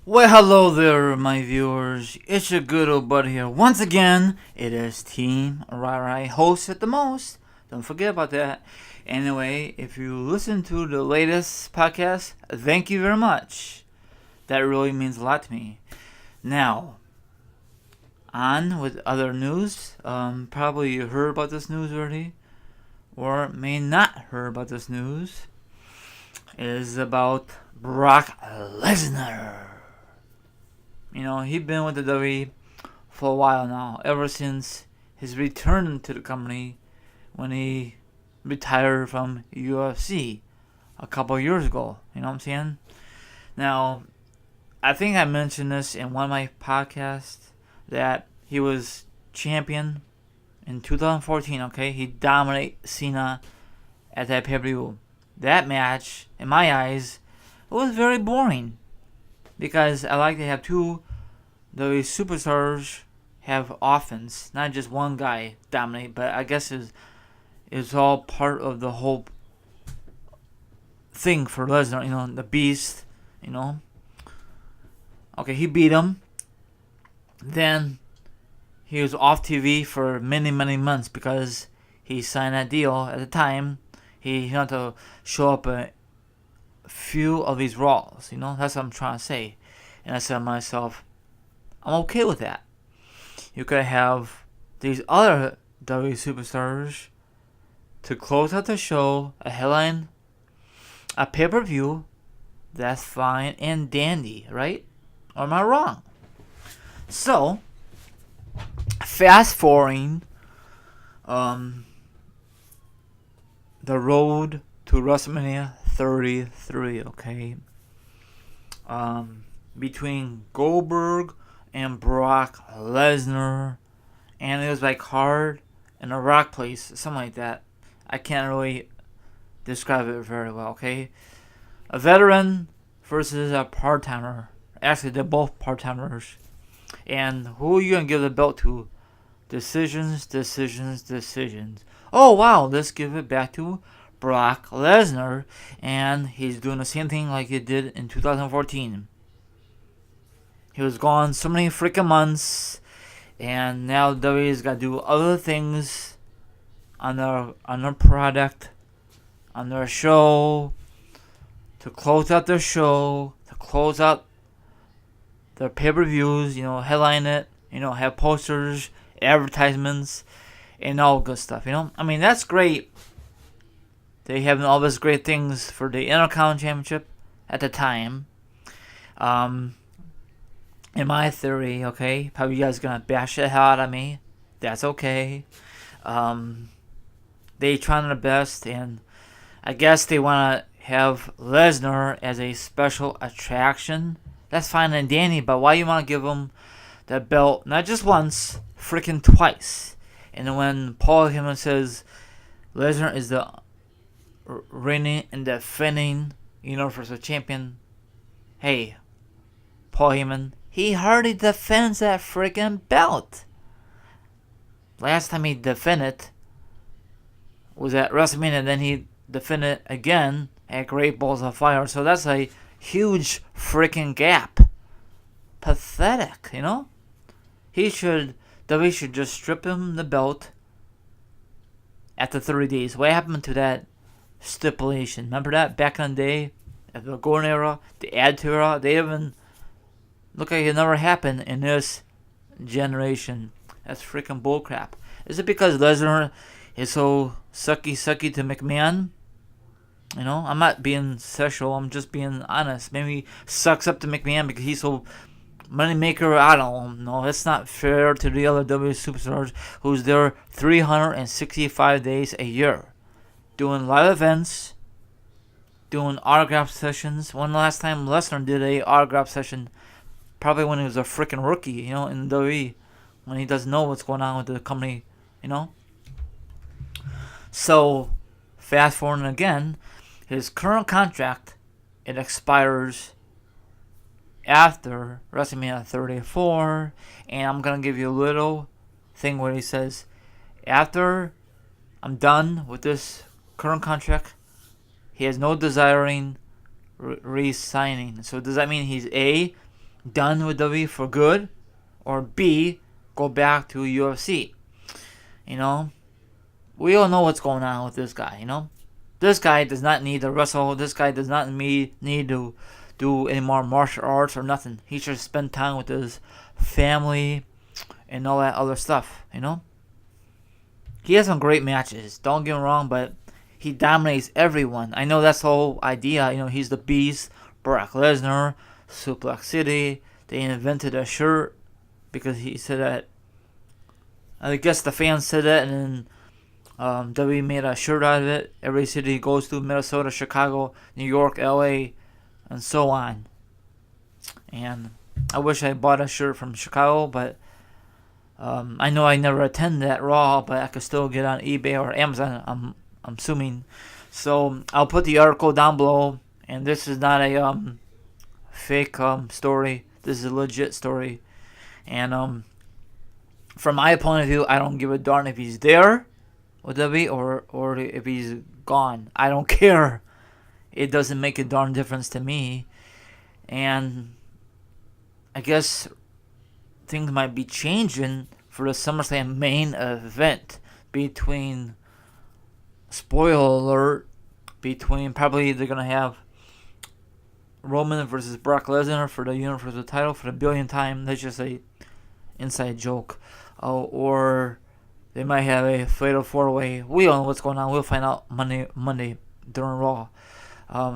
Well, hello there, my viewers. It's your good old buddy here. Once again, it is Team Rai host at the most. Don't forget about that. Anyway, if you listen to the latest podcast, thank you very much. That really means a lot to me. Now, on with other news. Probably you heard about this news already, or may not heard about this news. It is about Brock Lesnar. He's been with the WWE for a while now, ever since his return to the company when he retired from UFC a couple years ago. You know what I'm saying? Now, I think I mentioned this in one of my podcasts that he was champion in 2014, okay? He dominated Cena at that pay-per-view. That match, in my eyes, it was very boring. Because I like to have two the superstars have offense, not just one guy dominate, but I guess it's all part of the whole thing for Lesnar, the beast. Okay, he beat him. Then he was off TV for many, many months because he signed that deal at the time. He had to show up a few of these Raws, that's what I'm trying to say. And I said to myself, I'm okay with that. You could have these other WWE superstars to close out the show, a headline, a pay-per-view, that's fine and dandy, right? Or am I wrong? So, fast forwarding the road to WrestleMania 33, okay? Between Goldberg and Brock Lesnar, and it was like hard in a rock place, something like that. I can't really describe it very well, okay? A veteran versus a part-timer. Actually, they're both part-timers. And who are you going to give the belt to? Decisions. Oh, wow, let's give it back to Brock Lesnar. And he's doing the same thing like he did in 2014. He was gone so many freaking months, and now WWE's got to do other things on their product, on their show, to close out their show, to close out their pay-per-views, headline it, have posters, advertisements, and all good stuff, I mean, that's great. They have all these great things for the Intercontinental Championship at the time. In my theory, okay, probably you guys are gonna bash the hell out of me. That's okay. They trying their best, and I guess they want to have Lesnar as a special attraction. That's fine and dandy, but why you want to give him the belt not just once, freaking twice? And then when Paul Heyman says Lesnar is the reigning and defending Universal Champion, hey, Paul Heyman, he hardly defends that freaking belt. Last time he defended was at WrestleMania, and then he defended again at Great Balls of Fire. So that's a huge freaking gap. Pathetic, We should just strip him the belt after 30 days. What happened to that stipulation? Remember that back in the day, at the Golden Era, the Attitude Era? They even look like it never happened in this generation. That's freaking bullcrap. Is it because Lesnar is so sucky to McMahon? I'm not being sexual. I'm just being honest. Maybe he sucks up to McMahon because he's so moneymaker. I don't know. It's not fair to the other WWE superstars who's there 365 days a year, doing live events, doing autograph sessions. When the last time Lesnar did a autograph session? Probably when he was a freaking rookie, in the WWE, when he doesn't know what's going on with the company, So, fast forwarding again, his current contract, it expires after WrestleMania 34, and I'm going to give you a little thing where he says, after I'm done with this current contract, he has no desiring re-signing. So does that mean he's A, done with WWE for good, or B, go back to UFC. You know, we all know what's going on with this guy. You know, this guy does not need to wrestle. This guy does not need to do any more martial arts or nothing. He should spend time with his family and all that other stuff. You know, he has some great matches. Don't get me wrong, but he dominates everyone. I know that's the whole idea. You know, he's the beast. Brock Lesnar, Suplex City. They invented a shirt because he said that. I guess the fans said that, and then WWE made a shirt out of it. Every city he goes to: Minnesota, Chicago, New York, LA, and so on. And I wish I bought a shirt from Chicago, but I know I never attended that Raw, but I could still get on eBay or Amazon. I'm assuming. So I'll put the article down below. And this is not a fake story. This is a legit story. And from my point of view, I don't give a darn if he's there with WWE or if he's gone. I don't care. It doesn't make a darn difference to me. And I guess things might be changing for the SummerSlam main event between, spoiler alert, probably they're going to have Roman versus Brock Lesnar for the Universal title for the billionth time. That's just a inside joke. Or they might have a fatal 4-way. We don't know what's going on. We'll find out Monday during Raw.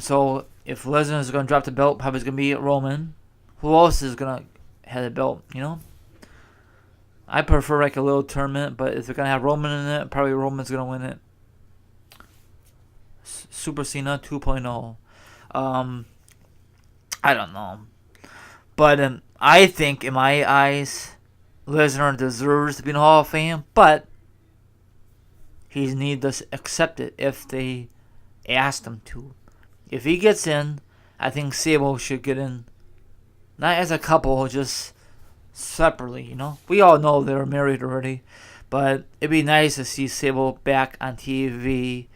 So if Lesnar is going to drop the belt, probably it's going to be Roman. Who else is going to have the belt, you know? I prefer like a little tournament, but if they're going to have Roman in it, probably Roman's going to win it. Super Cena 2.0. I don't know. But I think, in my eyes, Lesnar deserves to be in the Hall of Fame, but he needs to accept it if they asked him to. If he gets in, I think Sable should get in. Not as a couple, just separately, you know. We all know they're married already, but it'd be nice to see Sable back on TV,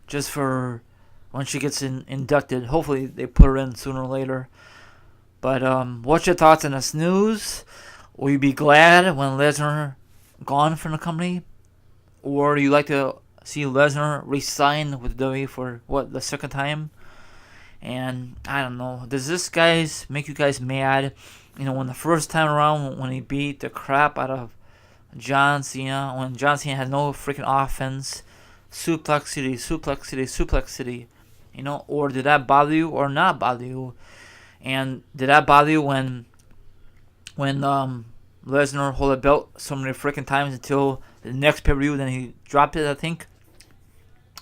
just for when she gets inducted. Hopefully they put her in sooner or later. But what's your thoughts on this news? Will you be glad when Lesnar gone from the company? Or do you like to see Lesnar re-sign with WWE for, the second time? And I don't know. Does this guys make you guys mad? You know, when the first time around, when he beat the crap out of John Cena, when John Cena had no freaking offense, Suplex City, Suplex City, Suplex City. You know, or did that bother you or not bother you? And did that bother you when Lesnar hold a belt so many freaking times until the next pay-per-view? Then he dropped it, I think.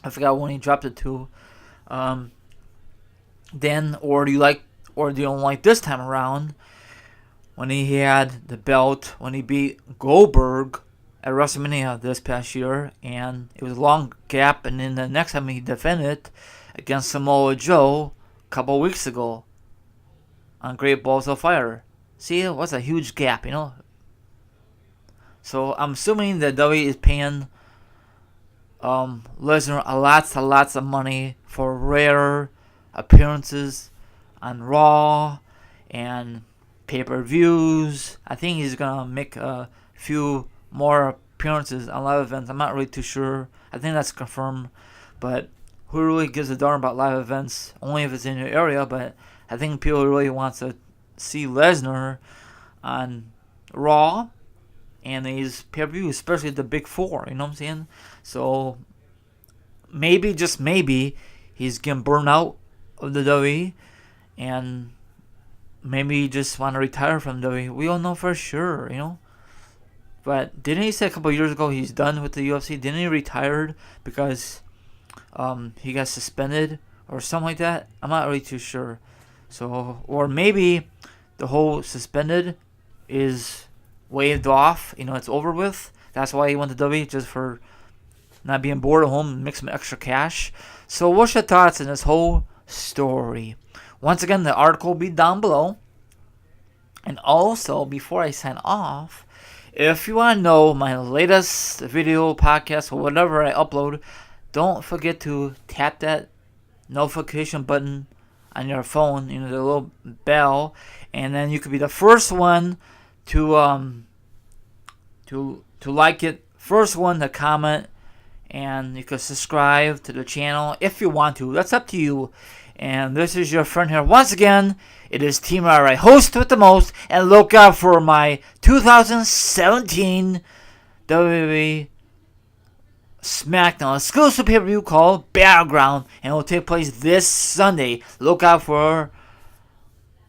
I forgot when he dropped it to. Then, or do you don't like this time around when he had the belt, when he beat Goldberg at WrestleMania this past year, and it was a long gap, and then the next time he defended it against Samoa Joe a couple weeks ago on Great Balls of Fire. See, it was a huge gap, you know. So I'm assuming that WWE is paying Lesnar lots of money for rare appearances on Raw and pay-per-views. I think he's gonna make a few more appearances on live events. I'm not really too sure. I think that's confirmed, but who really gives a darn about live events? Only if it's in your area. But I think people really want to see Lesnar on Raw and these pay-per-views, especially the big four. You know what I'm saying? So maybe, just maybe, he's getting burned out of the WWE, and maybe he just want to retire from WWE. We don't know for sure, you know. But didn't he say a couple of years ago he's done with the UFC? Didn't he retire because he got suspended or something like that? I'm not really too sure. So, or maybe the whole suspended is waved off. You know, it's over with. That's why he went to WWE, just for not being bored at home and make some extra cash. So what's your thoughts on this whole story? Once again, the article will be down below. And also, before I sign off, if you want to know my latest video, podcast, or whatever I upload, don't forget to tap that notification button on your phone, the little bell, and then you could be the first one to like it, first one to comment, and you can subscribe to the channel if you want to. That's up to you. And this is your friend here once again. It is Team RI, host with the most, and look out for my 2017 WWE SmackDown exclusive pay-per-view called Battleground, and it will take place this Sunday. Look out for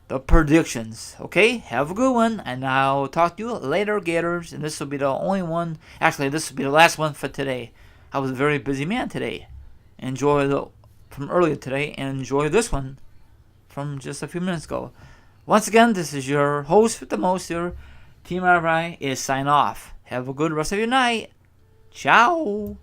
the predictions. Okay, have a good one, and I'll talk to you later, Gators. And this will be the only one. Actually, this will be the last one for today. I was a very busy man today. Enjoy the from earlier today, and enjoy this one from just a few minutes ago. Once again, this is your host with the most here. Team RI is sign off. Have a good rest of your night. Ciao.